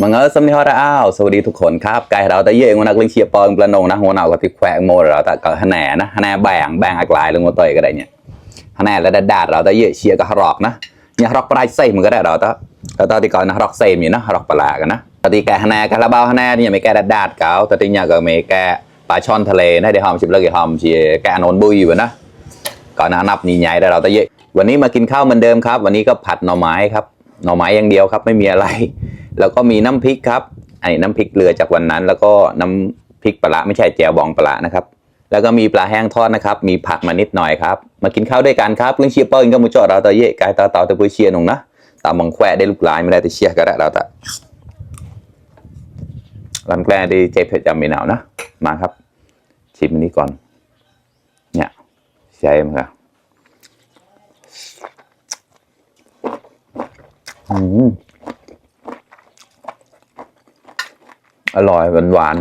มังเออสำนีฮอร์อ้าวสวัสดีทุกคนครับไก่เราแต่เย่งวันนักเล่นเชียร์ปองปลาโนนะหัวหน้าก็ติดแขวงโมเราแต่ก็คะแนนนะคะแนนแบ่งอักลายลงมาต่อยก็ได้เนี่ยคะแนนแล้วดาดเราแต่เย่เชียร์ก็ฮรอกนะเนี่ยฮรอกปลายเซมันก็ได้เราแต่ที่ก่อนนะฮรอกเซมอยู่นะฮรอกปลากันนะแต่ที่แกคะแนนคาราบาวคะแนนเนี่ยไม่แกดาดเก่าแต่ที่เนี่ยก็ไม่แกปลาช่อนทะเลนะเดี๋ยวหอมชิบเลิกหอมเชียร์แกอนนบุยอยู่นะก่อนนับนี่ใหญ่ได้เราแต่เย่วันนี้มากินข้าวเหมือนเดิมครับวันนี้ก็ผัดหน่อไม้ครับหน่อไม้อย่างเดียวครับไม่มีอะไรแล้วก็มีน้ำพริกครับไอ้น้ำพริกเรือจากวันนั้นแล้วก็น้ำพริกปลาไม่ใช่แจ่วบองปลานะครับแล้วก็มีปลาแห้งทอดนะครับมีผักมานิดหน่อยครับมากินข้าวด้วยกันครับเรื่องเชียร์เปิ้ลก็มุจอเราตะเย่กายต่อแต่ปุ้ยเชียร์หนุ่งนะตามบังแควได้ลูกหลานไม่ได้แต่เชียร์ก็ได้เราแต่ลำแกล้ได้เจ็บเผ็ดจำไม่หนาวนะมาครับชิมอันนี้ก่อนเนี่ยใช่ไหมครับอร่อยหวาน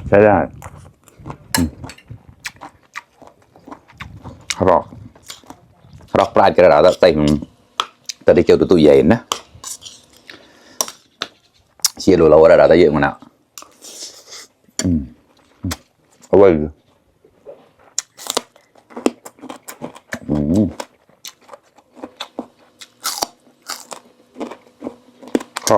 ใช่ได้รอกปลายกระดาษเต็มแต่ได้เจอตัวใหญ่นะเชียร์เรากระดาษเยอะมันอ่ะเอาไว้ก็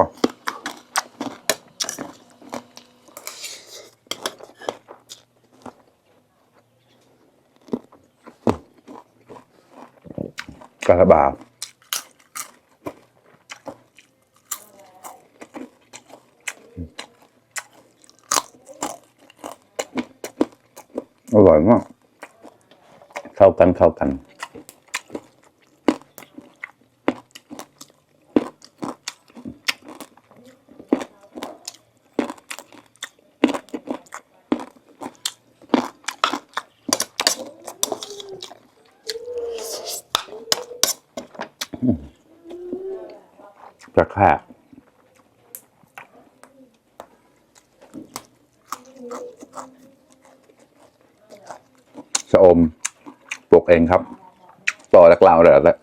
กระบาอร่อยมากเข้ากันจะแค่ชะอมปลูกเองครับต่อแล้วกล่าวเลยแล้ว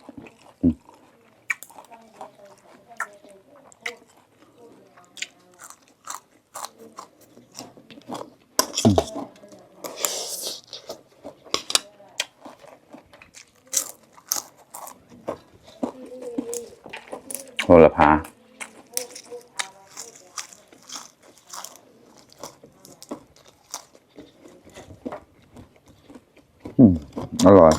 โหระพาอร่อย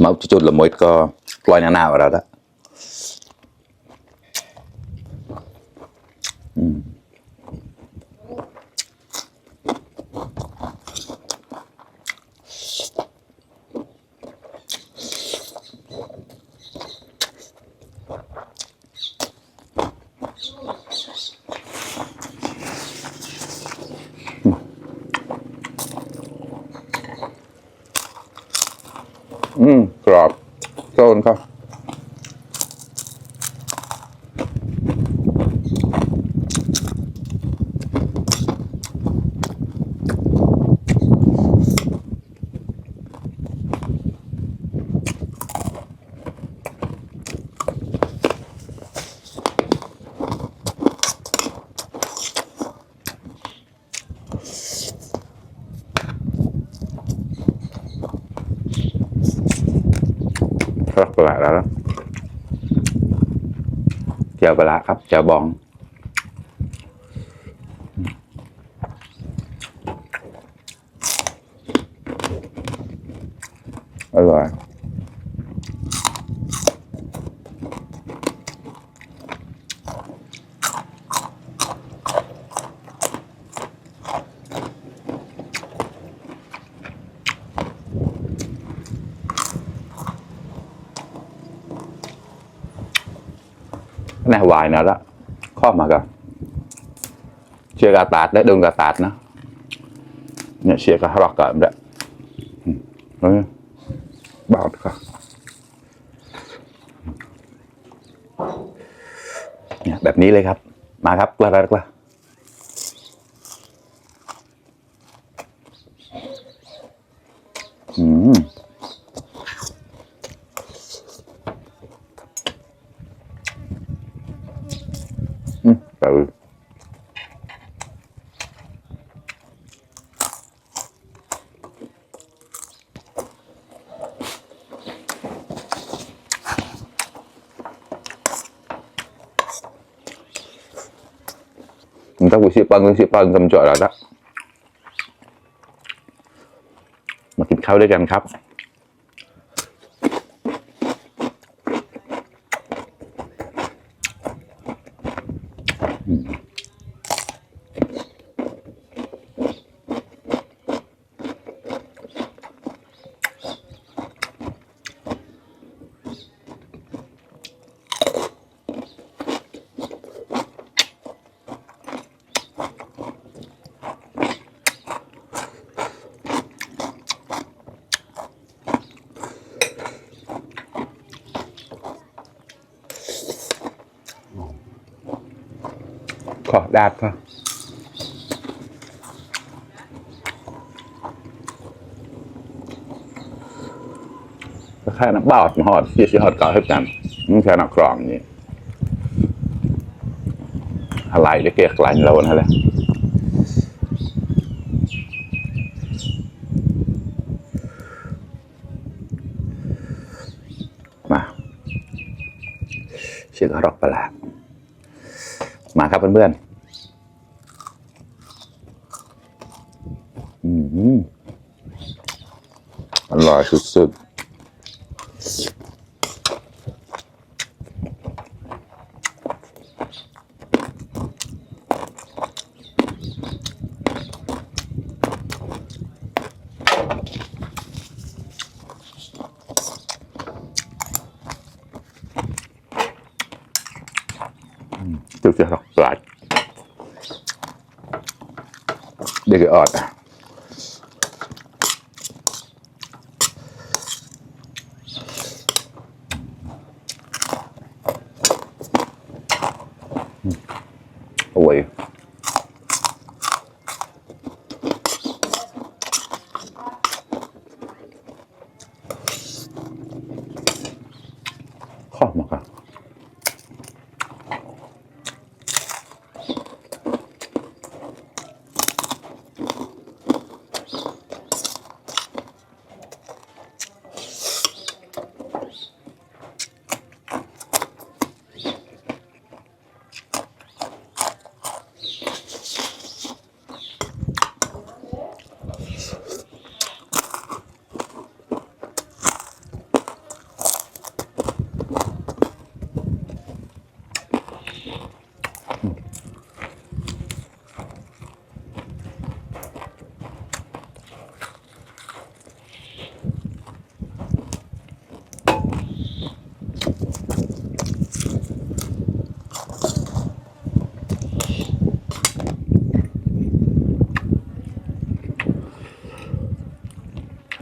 มาจุดละมดก็ปล่อยหน้าเราแล้วกรอบโซนครับรักปลาแล้วเจียวปลาครับเจียวบองอร่อยnày hoài nào đó khó mà gặp chưa gà tạt đấy đừng gà tạt nữa เนี่ยเชียร์ก็รอกกันแบบบ้าค่ะเนี่ยแบบนี้เลยครับมาครับกล้าแต่mình ta siêu băng cầm chọi rồi đóมากินข้าวด้วยกันครับขอดาดค่ะแค่น้ำเปล่าหอดเสียหอดเก่าให้กันนี่แค่น้ำกรองนี่อะไรได้เกลี่ยกลายเรานั่นแหละมาเชื่อก็รอกไปแล้วมาครับเพื่อนๆอร่อยสุดๆจุดเสียหลักปลายเด็กออดโอ้ยข้อมาครับ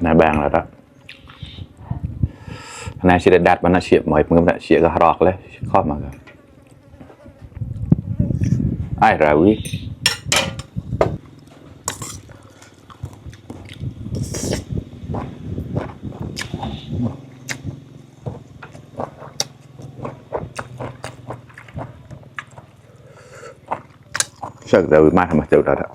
นายแบงแล้วละนายเชียร์ดัดมันน่าเชียร์หมอยมึงก็เชียร์ก็รอกเลยครอบมากันไอ้ราวิเชื่อราวิมาทำมาเจอแล้ว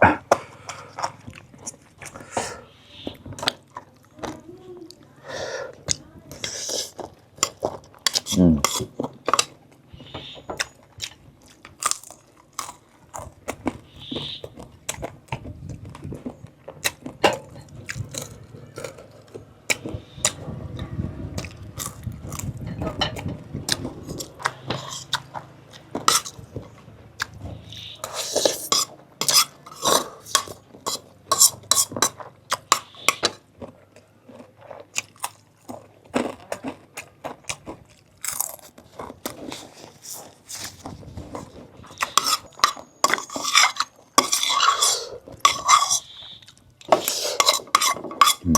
โอ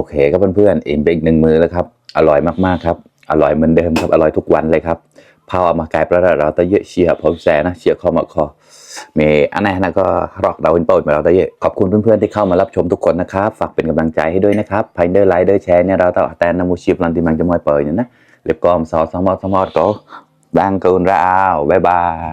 เคครับเพื่อนๆอิ่มไปอีก1 มื้อแล้วครับอร่อยมากๆครับอร่อยเหมือนเดิมครับอร่อยทุกวันเลยครับพามาไกลประเราตะเยอะเชียร์ผมแสนะเชียร์คอมาคอเมอันไหนนะก็รอกเราเป็นเปิดมาเราตะเยอะขอบคุณเพื่อนๆที่เข้ามารับชมทุกคนนะครับฝากเป็นกำลังใจให้ด้วยนะครับภายเดอร์ไลค์เดอร์แชร์เนี่ยเราต่อแต่นำมูชีพลันที่มันจะมอยเปิดเนี่ยนะเรียบกอมสอสมอดก็ดังเกินราวบ๊ายบาย